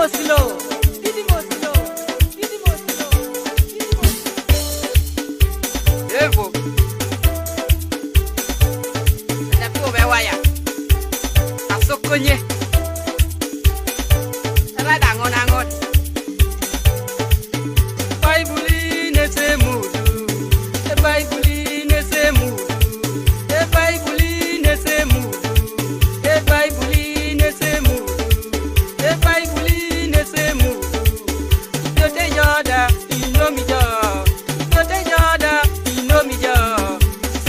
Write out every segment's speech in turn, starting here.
Didimos lo. Didimos lo. Didimos lo. Didimos. Evo. Na po be waya. Asokonye. Tara dangon angon. Ebaibuli nese mudu. Ebaibuli nese mudu. Ebaibuli nese mudu. Ebaibuli nese mudu. Ebaibuli nese mudu. Yote yoda inomi jo. Yote yoda inomi jo.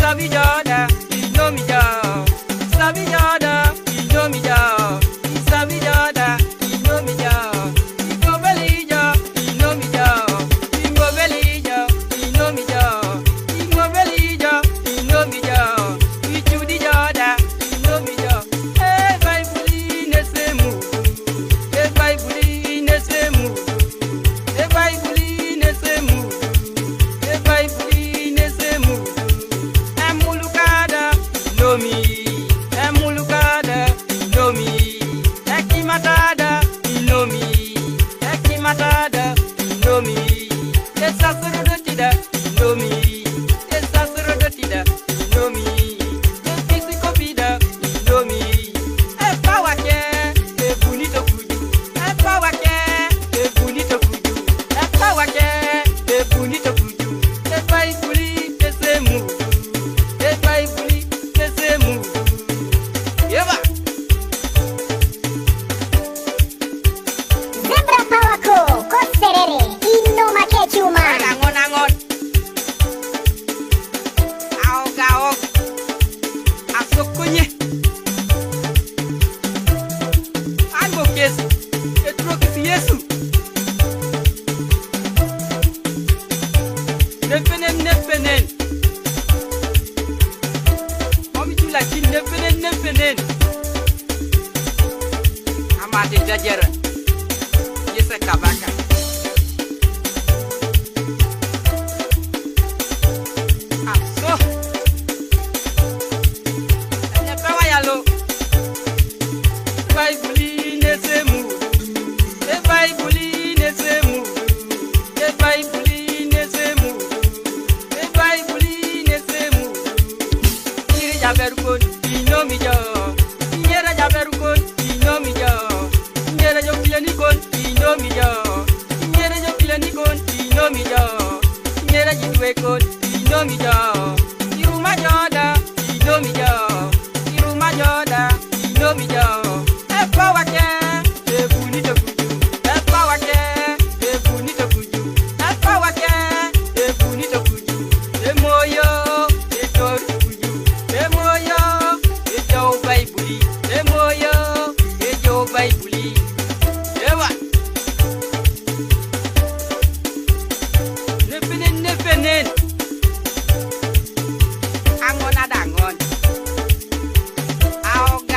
Sabi yoda inomi jo. Sabi yoda inomi jo. Sabi yoda inomi jo. Igobeli jo inomi jo. Igobeli jo inomi jo. Igobeli jo inomi jo. Ichudi yoda inomi jo. Ebaibuli nese mudu. Ebaibuli nese mudu. Ebaibuli nese mudu. Ebaibuli nese mudu. Emulukada inomi. Emulukada inomi. Ekimatada inomi. Ekimatada inomi. Esasurudotida inomi. Esasurudotida inomi. Efisikopida inomi. Epawake ebunito kuju. Epawake ebunito kuju. Epawake ebunito kuju. Ebaibuli nese mudu. Ebaibuli nese mudu. Yeba. Zebra pawako, koserere, inno makechuma. Angon angon. Aog. Asokonye. Ango kesi. Etro kesi Yesu. Nefenen. Mami tu laki nefenen. Amate jajera. Yese kabaka. So. Anya pewa yalo. Ebaibuli nese mudu. Ebaibuli nese mudu. Ebaibuli nese mudu. Ebaibuli nese mudu. Nyere jaberukon inomi jo. Nyere jaberukon inomi jo. Nyere jokilenikon inomi jo. Nyere jokilenikon inomi jo. Nyere jidwekon inomi jo. Iruma joda inomi jo. Iruma joda inomi jo. Epawake ebunito kuju. Epawake ebunito kuju. Epawake ebunito kuju. Emoyo etoru kuju. Emoyo ejo baibuli. Emoyo ejo baibuli. Ewa. Nefenen. Angon adangon. Aog.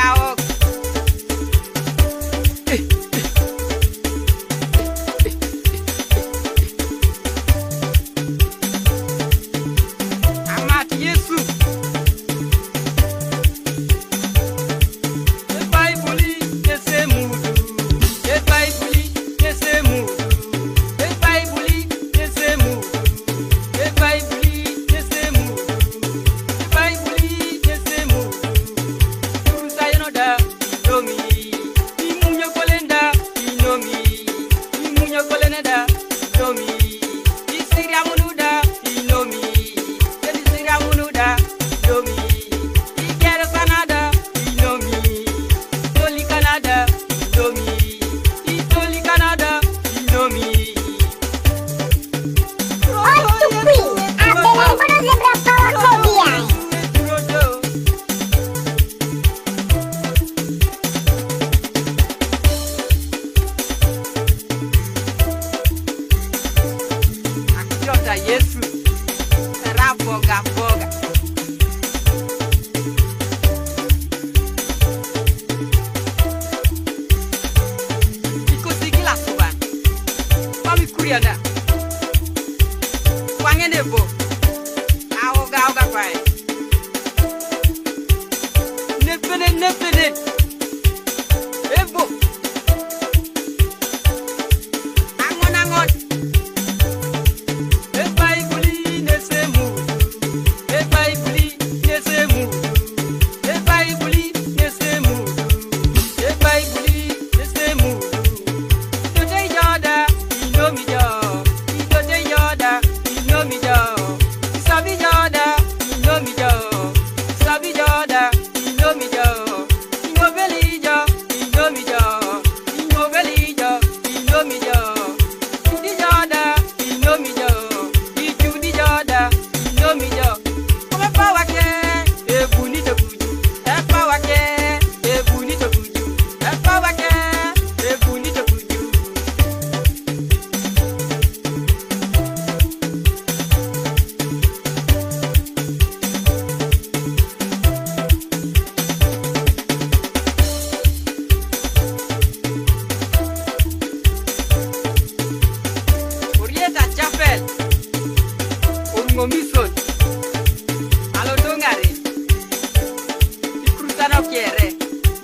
no quiere.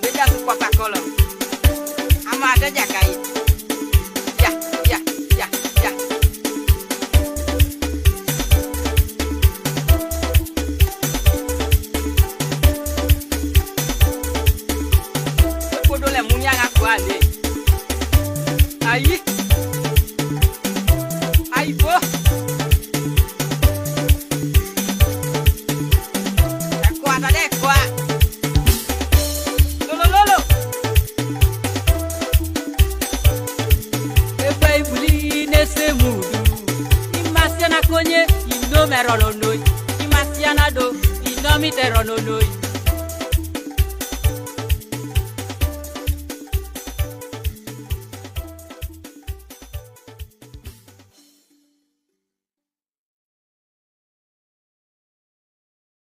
Bella su papá colo. Amada ya caí. Ya. Puedo le muña a cuale. Ahí. Ahí vos. Ebaibuli nese Emudu. Imasiana konye ino merononoi. Imasiana do ino miterononoi.